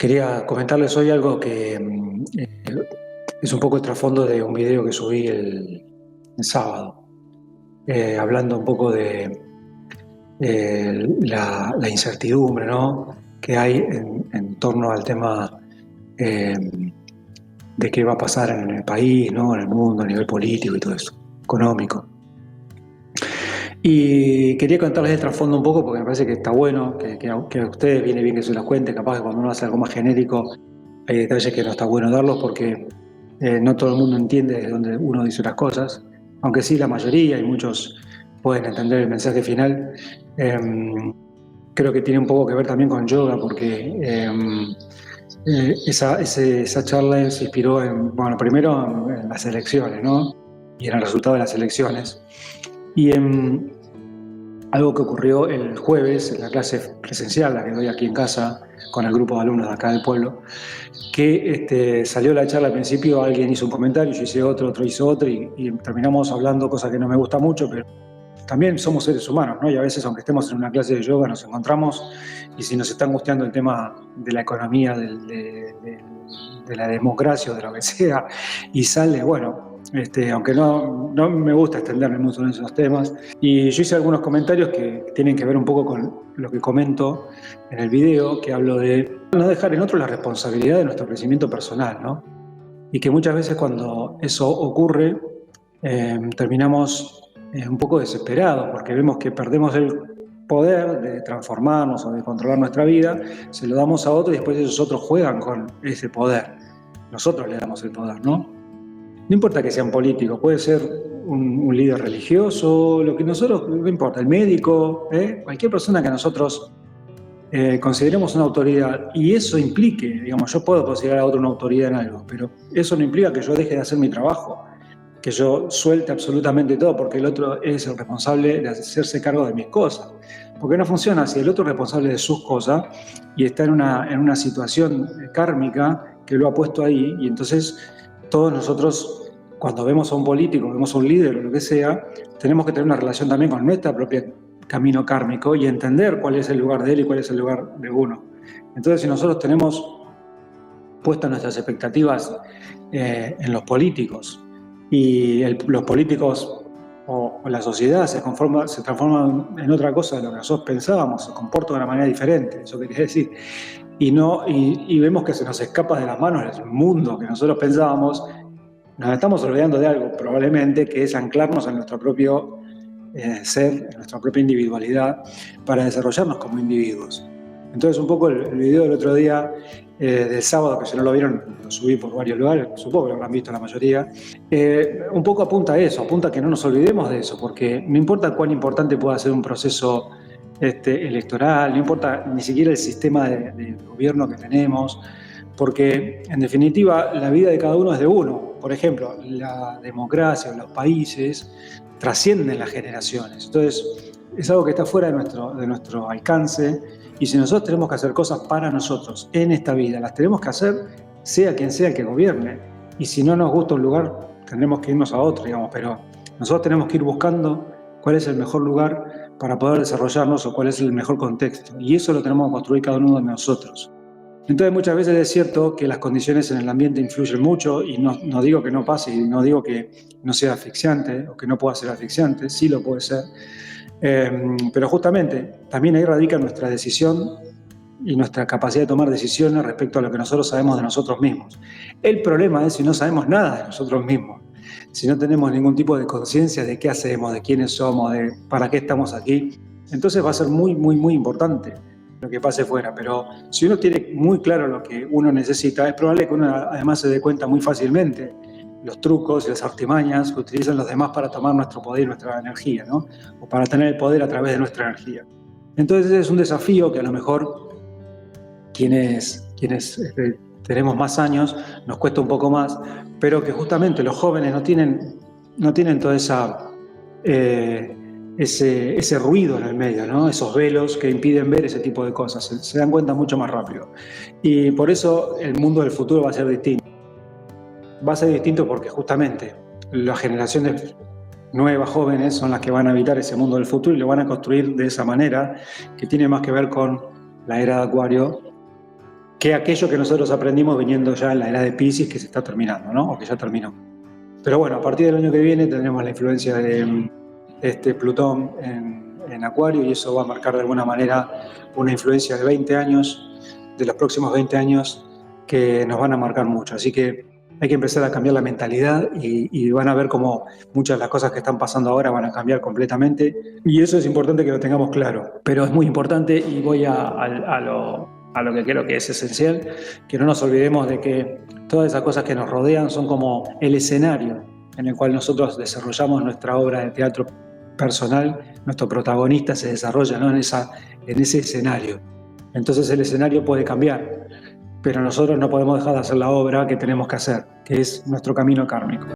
Quería comentarles hoy algo que es un poco el trasfondo de un video que subí el sábado, hablando un poco de la incertidumbre, ¿no?, que hay en torno al tema eh, de qué va a pasar en el país, ¿no?, en el mundo, a nivel político y todo eso, económico. Y quería contarles el trasfondo un poco porque me parece que está bueno, que a ustedes viene bien que se los cuente. Capaz que cuando uno hace algo más genérico hay detalles que no está bueno darlos porque no todo el mundo entiende de dónde uno dice las cosas, aunque sí la mayoría y muchos pueden entender el mensaje final. Eh, Creo que tiene un poco que ver también con yoga porque esa charla se inspiró bueno, primero en las elecciones, ¿no?, y en el resultado de las elecciones. Y algo que ocurrió el jueves en la clase presencial, la que doy aquí en casa, con el grupo de alumnos de acá del pueblo, que salió la charla al principio, alguien hizo un comentario, yo hice otro, otro hizo otro, y terminamos hablando cosas que no me gusta mucho, pero también somos seres humanos, ¿no? Y a veces, aunque estemos en una clase de yoga, nos encontramos, y si nos está angustiando el tema de la economía, de la democracia o de lo que sea, y sale, bueno, aunque no me gusta extenderme mucho en esos temas, y yo hice algunos comentarios que tienen que ver un poco con lo que comento en el video, que hablo de no dejar en otro la responsabilidad de nuestro crecimiento personal, ¿no? Y que muchas veces cuando eso ocurre, terminamos un poco desesperados porque vemos que perdemos el poder de transformarnos o de controlar nuestra vida, se lo damos a otros y después esos otros juegan con ese poder. Nosotros le damos el poder, ¿no? No importa que sean políticos, puede ser un líder religioso, lo que nosotros, no importa, el médico, cualquier persona que nosotros consideremos una autoridad, y eso implique, digamos, yo puedo considerar a otro una autoridad en algo, pero eso no implica que yo deje de hacer mi trabajo, que yo suelte absolutamente todo porque el otro es el responsable de hacerse cargo de mis cosas. Porque no funciona si el otro es responsable de sus cosas y está en una situación kármica que lo ha puesto ahí, y entonces todos nosotros, cuando vemos a un político, vemos a un líder o lo que sea, tenemos que tener una relación también con nuestra propia camino kármico y entender cuál es el lugar de él y cuál es el lugar de uno. Entonces, si nosotros tenemos puestas nuestras expectativas en los políticos, y los políticos o la sociedad se transforma en otra cosa de lo que nosotros pensábamos, se comporta de una manera diferente, eso quería decir, y vemos que se nos escapa de las manos el mundo que nosotros pensábamos, nos estamos olvidando de algo probablemente, que es anclarnos en nuestro propio ser, en nuestra propia individualidad, para desarrollarnos como individuos. Entonces, un poco el video del otro día, del sábado, que si no lo vieron, lo subí por varios lugares, supongo que lo habrán visto la mayoría, un poco apunta a eso, apunta a que no nos olvidemos de eso, porque no importa cuán importante pueda ser un proceso electoral, no importa ni siquiera el sistema de gobierno que tenemos, porque en definitiva la vida de cada uno es de uno. Por ejemplo, la democracia o los países trascienden las generaciones. Entonces, es algo que está fuera de nuestro alcance, y si nosotros tenemos que hacer cosas para nosotros en esta vida, las tenemos que hacer sea quien sea el que gobierne. Y si no nos gusta un lugar, tendremos que irnos a otro, digamos, pero nosotros tenemos que ir buscando cuál es el mejor lugar para poder desarrollarnos o cuál es el mejor contexto. Y eso lo tenemos que construir cada uno de nosotros. Entonces, muchas veces es cierto que las condiciones en el ambiente influyen mucho, y no digo que no pase, y no digo que no sea asfixiante o que no pueda ser asfixiante, sí lo puede ser, pero justamente también ahí radica nuestra decisión y nuestra capacidad de tomar decisiones respecto a lo que nosotros sabemos de nosotros mismos. El problema es si no sabemos nada de nosotros mismos, si no tenemos ningún tipo de conciencia de qué hacemos, de quiénes somos, de para qué estamos aquí, entonces va a ser muy, muy, muy importante lo que pase fuera. Pero si uno tiene muy claro lo que uno necesita, es probable que uno además se dé cuenta muy fácilmente los trucos y las artimañas que utilizan los demás para tomar nuestro poder y nuestra energía, ¿no? O para tener el poder a través de nuestra energía. Entonces es un desafío que a lo mejor quienes tenemos más años nos cuesta un poco más, pero que justamente los jóvenes no tienen toda ese ruido en el medio, ¿no? Esos velos que impiden ver ese tipo de cosas, se dan cuenta mucho más rápido. Y por eso el mundo del futuro va a ser distinto. Va a ser distinto porque justamente las generaciones nuevas, jóvenes, son las que van a habitar ese mundo del futuro y lo van a construir de esa manera, que tiene más que ver con la era de Acuario, que aquello que nosotros aprendimos viniendo ya en la era de Piscis, que se está terminando, ¿no? O que ya terminó. Pero bueno, a partir del año que viene tendremos la influencia de Plutón en Acuario, y eso va a marcar de alguna manera una influencia de 20 años, de los próximos 20 años, que nos van a marcar mucho. Así que hay que empezar a cambiar la mentalidad y van a ver cómo muchas de las cosas que están pasando ahora van a cambiar completamente. Y eso es importante que lo tengamos claro. Pero es muy importante, y voy a lo que creo que es esencial, que no nos olvidemos de que todas esas cosas que nos rodean son como el escenario en el cual nosotros desarrollamos nuestra obra de teatro personal. Nuestro protagonista se desarrolla, ¿no?, en ese escenario. Entonces el escenario puede cambiar, pero nosotros no podemos dejar de hacer la obra que tenemos que hacer, que es nuestro camino kármico.